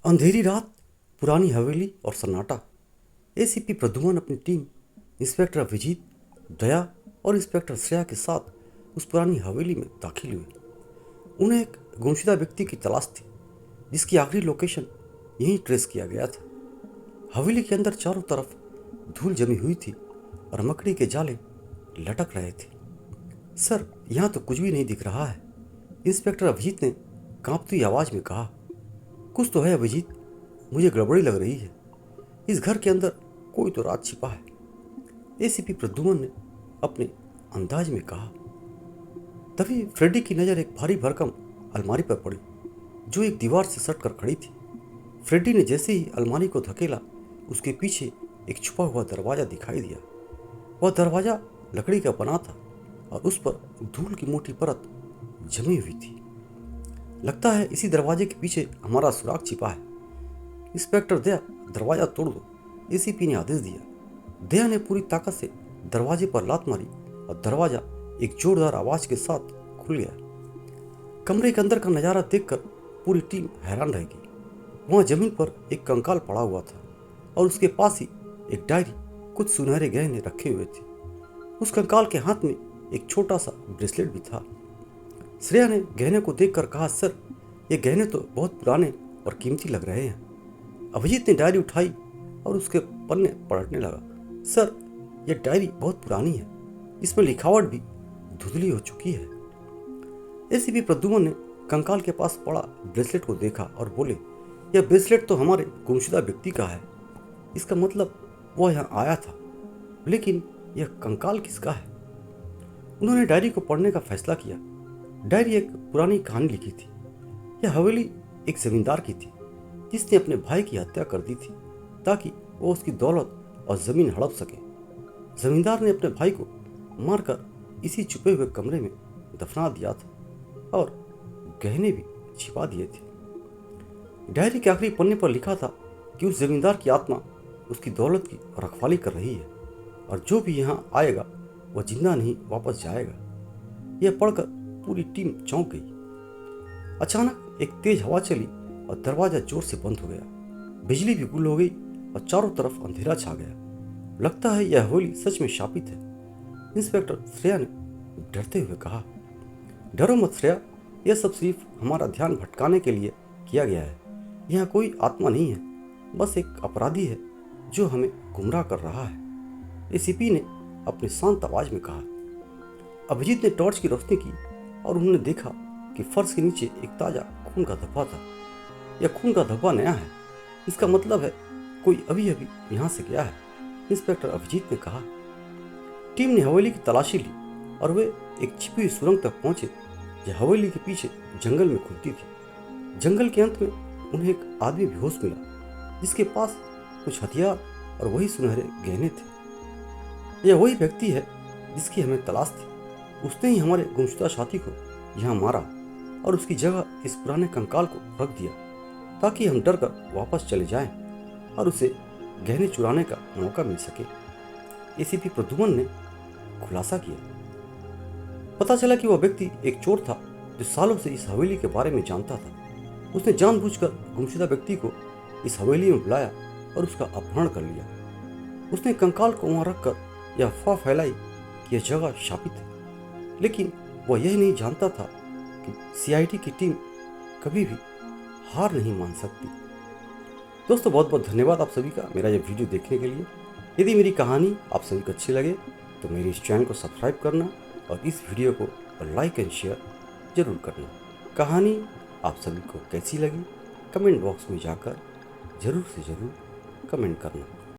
अंधेरी रात, पुरानी हवेली और सन्नाटा। एसीपी प्रद्युमन अपनी टीम इंस्पेक्टर अभिजीत, दया और इंस्पेक्टर श्रेया के साथ उस पुरानी हवेली में दाखिल हुए। उन्हें एक गुमशुदा व्यक्ति की तलाश थी जिसकी आखिरी लोकेशन यहीं ट्रेस किया गया था। हवेली के अंदर चारों तरफ धूल जमी हुई थी और मकड़ी के जाले लटक रहे थे। सर, यहाँ तो कुछ भी नहीं दिख रहा है, इंस्पेक्टर अभिजीत ने कांपती आवाज में कहा। कुछ तो है अभिजीत, मुझे गड़बड़ी लग रही है। इस घर के अंदर कोई तो राज छिपा है, एसीपी प्रद्युमन ने अपने अंदाज में कहा। तभी फ्रेडी की नज़र एक भारी भरकम अलमारी पर पड़ी जो एक दीवार से सट कर खड़ी थी। फ्रेडी ने जैसे ही अलमारी को धकेला, उसके पीछे एक छुपा हुआ दरवाज़ा दिखाई दिया। वह दरवाज़ा लकड़ी का बना था और उस पर धूल की मोटी परत जमी हुई थी। लगता है इसी दरवाजे के पीछे हमारा सुराग छिपा है। इंस्पेक्टर दया, दरवाजा तोड़ दो, एसीपी ने आदेश दिया। दया ने पूरी ताकत से दरवाजे पर लात मारी और दरवाजा एक जोरदार आवाज के साथ खुल गया। कमरे के अंदर का नज़ारा देखकर पूरी टीम हैरान रह गई। वहाँ जमीन पर एक कंकाल पड़ा हुआ था और उसके पास ही एक डायरी, कुछ सुनहरे गहने रखे हुए थे। उस कंकाल के हाथ में एक छोटा सा ब्रेसलेट भी था। श्रेया ने गहने को देखकर कहा, सर, ये गहने तो बहुत पुराने और कीमती लग रहे हैं। अभिजीत ने डायरी उठाई और उसके पन्ने पलटने लगा। सर, यह डायरी बहुत पुरानी है, इसमें लिखावट भी धुंधली हो चुकी है। एसीपी प्रद्युमन ने कंकाल के पास पड़ा ब्रेसलेट को देखा और बोले, यह ब्रेसलेट तो हमारे गुमशुदा व्यक्ति का है। इसका मतलब वह यहाँ आया था, लेकिन यह कंकाल किसका है? उन्होंने डायरी को पढ़ने का फैसला किया। डायरी एक पुरानी कहानी लिखी थी। यह हवेली एक जमींदार की थी जिसने अपने भाई की हत्या कर दी थी ताकि वो उसकी दौलत और ज़मीन हड़प सके। जमींदार ने अपने भाई को मारकर इसी छुपे हुए कमरे में दफना दिया था और गहने भी छिपा दिए थे। डायरी के आखिरी पन्ने पर लिखा था कि उस जमींदार की आत्मा उसकी दौलत की रखवाली कर रही है और जो भी यहाँ आएगा वह जिंदा नहीं वापस जाएगा। यह पढ़कर पूरी टीम चौंक गई। अचानक एक तेज हवा चली और दरवाजा जोर से बंद हो गया। बिजली भी गुल हो गई और चारों तरफ अंधेरा छा गया। लगता है यह हवेली सच में शापित है, इंस्पेक्टर श्रेया ने डरते हुए कहा। डरो मत श्रेया, यह सब सिर्फ हमारा ध्यान भटकाने के लिए किया गया है। यहाँ कोई आत्मा नहीं है, बस एक अपराधी है जो हमें गुमराह कर रहा है, एसीपी ने अपनी शांत आवाज में कहा। अभिजीत ने टॉर्च की रोशनी की और उन्होंने देखा कि फर्श के नीचे एक ताजा खून का धब्बा था। यह खून का धब्बा नया है, इसका मतलब है कोई अभी अभी यहाँ से गया है, इंस्पेक्टर अभिजीत ने कहा। टीम ने हवेली की तलाशी ली और वे एक छिपी हुई सुरंग तक पहुंचे जो हवेली के पीछे जंगल में खुलती थी। जंगल के अंत में उन्हें एक आदमी बेहोश मिला जिसके पास कुछ हथियार और वही सुनहरे गहने थे। यह वही व्यक्ति है जिसकी हमें तलाश थी। उसने ही हमारे गुमशुदा साथी को यहाँ मारा और उसकी जगह इस पुराने कंकाल को रख दिया ताकि हम डर कर वापस चले जाएं और उसे गहने चुराने का मौका मिल सके, एसीपी प्रद्युमन ने खुलासा किया। पता चला कि वह व्यक्ति एक चोर था जो सालों से इस हवेली के बारे में जानता था। उसने जानबूझकर गुमशुदा व्यक्ति को इस हवेली में बुलाया और उसका अपहरण कर लिया। उसने कंकाल को वहां रखकर यह अफवाह फैलाई कि यह जगह शापित है, लेकिन वह यह नहीं जानता था कि सीआईडी की टीम कभी भी हार नहीं मान सकती। दोस्तों, बहुत बहुत धन्यवाद आप सभी का मेरा यह वीडियो देखने के लिए। यदि मेरी कहानी आप सभी को अच्छी लगे तो मेरे इस चैनल को सब्सक्राइब करना और इस वीडियो को लाइक एंड शेयर जरूर करना। कहानी आप सभी को कैसी लगी कमेंट बॉक्स में जाकर जरूर से जरूर कमेंट करना।